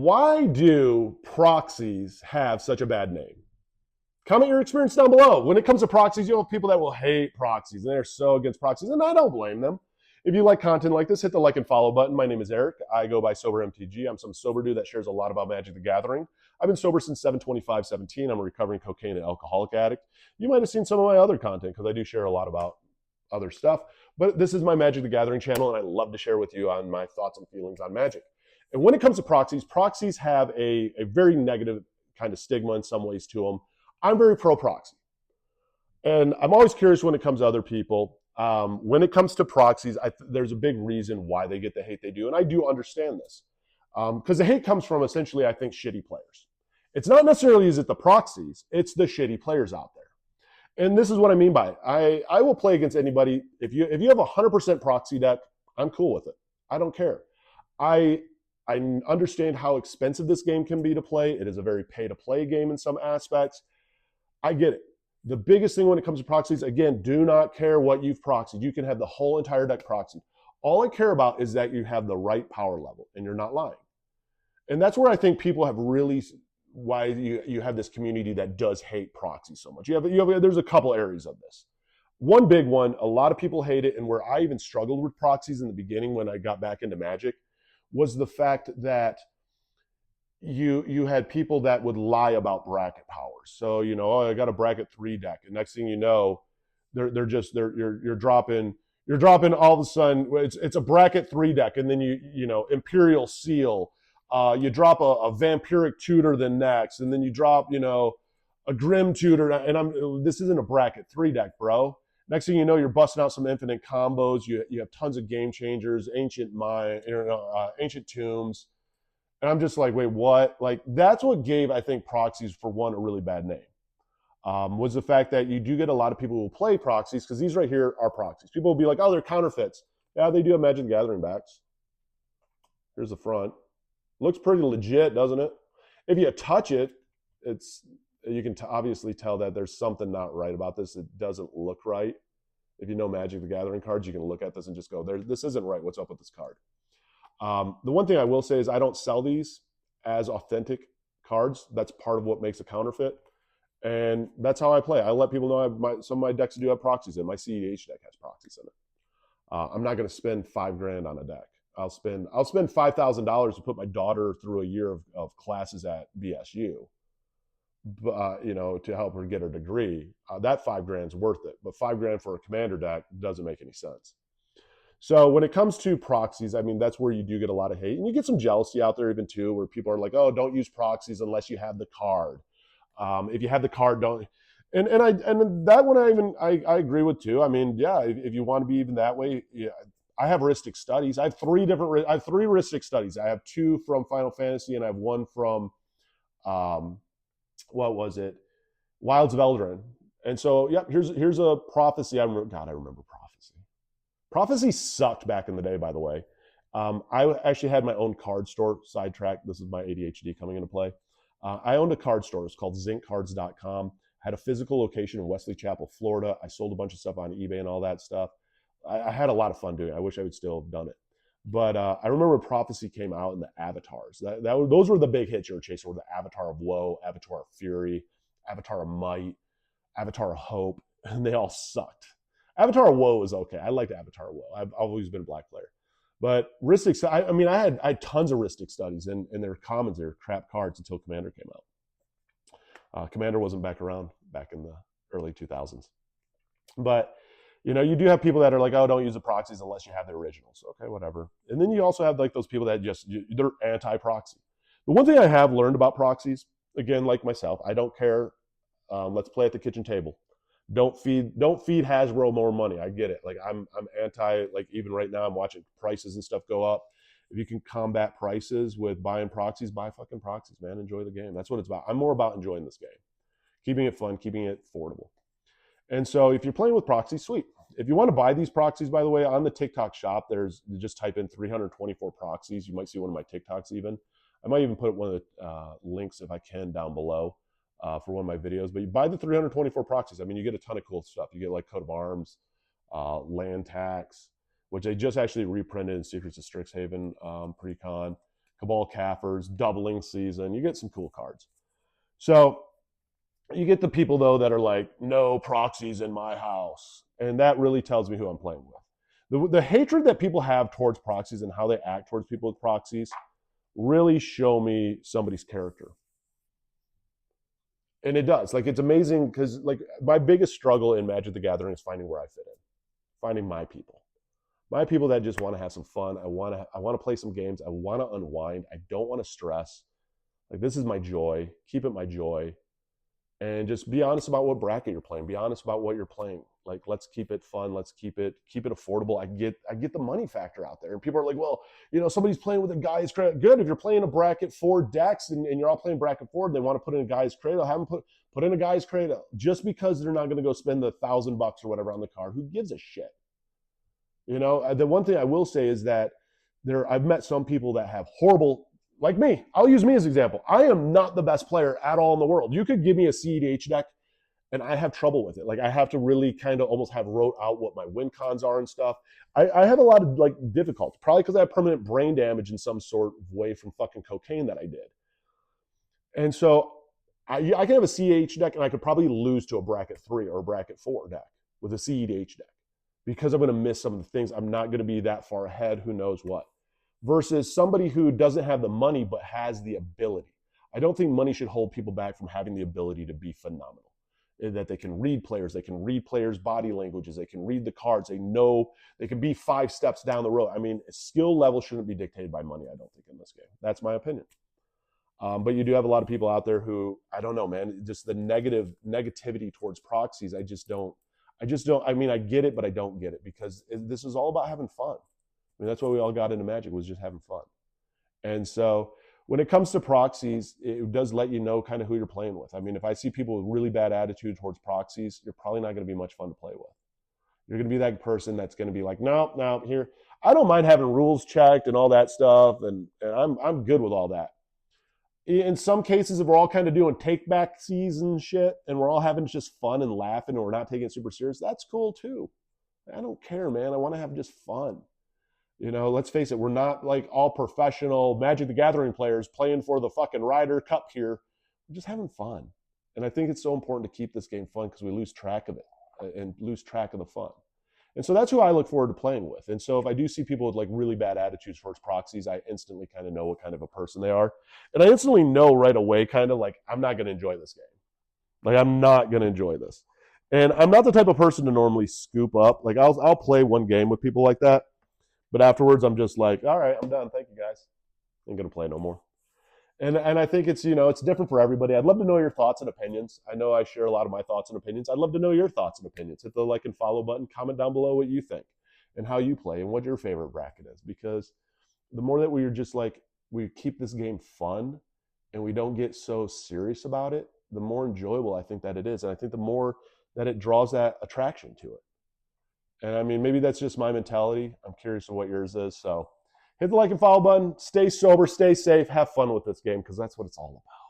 Why do proxies have such a bad name? Comment your experience down below. When it comes to proxies, you'll have people that will hate proxies, and they're so against proxies, and I don't blame them. If you like content like this, hit the like and follow button. My name is Eric. I go by Sobermtg. I'm some sober dude that shares a lot about Magic the Gathering. I've been sober since 7/25/17. I'm a recovering cocaine and alcoholic addict. You might have seen some of my other content because I do share a lot about other stuff. But this is my Magic the Gathering channel, and I love to share with you on my thoughts and feelings on Magic. And when it comes to proxies, proxies have a very negative kind of stigma in some ways to them. I'm very pro proxy. And I'm always curious when it comes to other people. When it comes to proxies, there's a big reason why they get the hate they do. And I do understand this. Because the hate comes from essentially, I think, shitty players. It's not necessarily is it the proxies, it's the shitty players out there. And this is what I mean by it. I will play against anybody. If you have a 100% proxy deck, I'm cool with it. I don't care. I understand how expensive this game can be to play. It is a very pay-to-play game in some aspects. I get it. The biggest thing when it comes to proxies, again, do not care what you've proxied. You can have the whole entire deck proxied. All I care about is that you have the right power level and you're not lying. And that's where I think people have really, why you have this community that does hate proxies so much. There's a couple areas of this. One big one, a lot of people hate it, and where I even struggled with proxies in the beginning when I got back into Magic, was the fact that you had people that would lie about bracket powers. So, oh, I got a bracket 3 deck, and next thing you know, you're dropping all of a sudden it's a bracket 3 deck, and then you Imperial Seal, you drop a Vampiric Tutor the next, and then you drop a Grim Tutor, and this isn't a bracket 3 deck, bro. Next thing you know, you're busting out some infinite combos. You have tons of game changers, ancient tombs. And I'm just like, wait, what? Like, that's what gave, I think, proxies, for one, a really bad name. Was the fact that you do get a lot of people who play proxies, because these right here are proxies. People will be like, oh, they're counterfeits. Yeah, they do have Magic the Gathering backs. Here's the front. Looks pretty legit, doesn't it? If you touch it, you can obviously tell that there's something not right about this. It doesn't look right. If you know Magic the Gathering cards, you can look at this and just go, this isn't right. What's up with this card? The one thing I will say is I don't sell these as authentic cards. That's part of what makes a counterfeit. And that's how I play. I let people know some of my decks do have proxies in. My CEDH deck has proxies in it. I'm not going to spend $5,000 on a deck. I'll spend $5,000 to put my daughter through a year of classes at BSU, to help her get her degree. That $5,000 is worth it. But $5,000 for a commander deck doesn't make any sense. So when it comes to proxies, I mean, that's where you do get a lot of hate. And you get some jealousy out there even too, where people are like, oh, don't use proxies unless you have the card. If you have the card, don't. And that one I agree with too. I mean, yeah, if you want to be even that way, yeah. I have heuristic studies. I have three heuristic studies. I have 2 from Final Fantasy, and I have 1 from, what was it? Wilds of Eldraine. And so, yeah, here's a prophecy. I remember prophecy. Prophecy sucked back in the day, by the way. I actually had my own card store. Sidetrack. This is my ADHD coming into play. I owned a card store. It's called zinccards.com. Had a physical location in Wesley Chapel, Florida. I sold a bunch of stuff on eBay and all that stuff. I had a lot of fun doing it. I wish I would still have done it. But I remember when Prophecy came out and the avatars. Those were the big hits you were chasing, were the Avatar of Woe, Avatar of Fury, Avatar of Might, Avatar of Hope, and they all sucked. Avatar of Woe is okay. I liked Avatar of Woe. I've always been a black player. But Ristic, I had tons of Ristic studies, and their commons, they were crap cards until Commander came out. Commander wasn't back around back in the early 2000s. But you do have people that are like, oh, don't use the proxies unless you have the originals. Okay, whatever. And then you also have like those people that they're anti-proxy. The one thing I have learned about proxies, again, like myself, I don't care. Let's play at the kitchen table. Don't feed Hasbro more money. I get it. Like I'm anti, like even right now I'm watching prices and stuff go up. If you can combat prices with buying proxies, buy fucking proxies, man. Enjoy the game. That's what it's about. I'm more about enjoying this game. Keeping it fun, keeping it affordable. And so if you're playing with proxies, sweet. If you want to buy these proxies, by the way, on the TikTok shop, you just type in 324 proxies. You might see one of my TikToks even. I might even put one of the links, if I can, down below for one of my videos. But you buy the 324 proxies. I mean, you get a ton of cool stuff. You get like Coat of Arms, Land Tax, which they just actually reprinted in Secrets of Strixhaven pre-con. Cabal Kafirs, doubling season. You get some cool cards. So you get the people, though, that are like, no proxies in my house. And that really tells me who I'm playing with. The hatred that people have towards proxies and how they act towards people with proxies really show me somebody's character. And it does. Like, it's amazing because, like, my biggest struggle in Magic the Gathering is finding where I fit in, finding my people. My people that just want to have some fun. I want to play some games. I want to unwind. I don't want to stress. Like, this is my joy. Keep it my joy. And just be honest about what bracket you're playing. Be honest about what you're playing. Like, let's keep it fun. Let's keep it affordable. I get the money factor out there. And people are like, well, somebody's playing with a guy's credit. Good. If you're playing a bracket 4 decks and you're all playing bracket 4, and they want to put in a guy's cradle, have them put in a guy's cradle. Just because they're not going to go spend the $1,000 or whatever on the card, who gives a shit? The one thing I will say is that I've met some people that have horrible, like me. I'll use me as an example. I am not the best player at all in the world. You could give me a CEDH deck and I have trouble with it. Like, I have to really kind of almost have wrote out what my win cons are and stuff. I have a lot of like difficulty, probably because I have permanent brain damage in some sort of way from fucking cocaine that I did. And so I can have a CEDH deck and I could probably lose to a bracket 3 or a bracket 4 deck with a CEDH deck, because I'm going to miss some of the things. I'm not going to be that far ahead, who knows what. Versus somebody who doesn't have the money but has the ability. I don't think money should hold people back from having the ability to be phenomenal. That they can read players, they can read players' body languages, they can read the cards, they can be 5 steps down the road. I mean, skill level shouldn't be dictated by money, I don't think, in this game. That's my opinion. But you do have a lot of people out there who, I don't know, man, just the negativity towards proxies, I mean, I get it, but I don't get it, because this is all about having fun. I mean, that's why we all got into Magic, was just having fun. And so when it comes to proxies, it does let you know kind of who you're playing with. I mean, if I see people with really bad attitude towards proxies, you're probably not going to be much fun to play with. You're going to be that person that's going to be like, no, here. I don't mind having rules checked and all that stuff, and I'm good with all that. In some cases, if we're all kind of doing take-back season shit and we're all having just fun and laughing and we're not taking it super serious, that's cool too. I don't care, man. I want to have just fun. Let's face it, we're not like all professional Magic the Gathering players playing for the fucking Ryder Cup here. We're just having fun. And I think it's so important to keep this game fun, because we lose track of it and lose track of the fun. And so that's who I look forward to playing with. And so if I do see people with like really bad attitudes towards proxies, I instantly kind of know what kind of a person they are. And I instantly know right away kind of like, I'm not going to enjoy this game. Like, I'm not going to enjoy this. And I'm not the type of person to normally scoop up. Like, I'll play one game with people like that. But afterwards, I'm just like, all right, I'm done. Thank you, guys. Ain't going to play no more. And I think it's, it's different for everybody. I'd love to know your thoughts and opinions. I know I share a lot of my thoughts and opinions. I'd love to know your thoughts and opinions. Hit the like and follow button. Comment down below what you think and how you play and what your favorite bracket is. Because the more that we are just like, we keep this game fun and we don't get so serious about it, the more enjoyable I think that it is. And I think the more that it draws that attraction to it. And I mean, maybe that's just my mentality. I'm curious of what yours is. So hit the like and follow button. Stay sober, stay safe, have fun with this game, because that's what it's all about.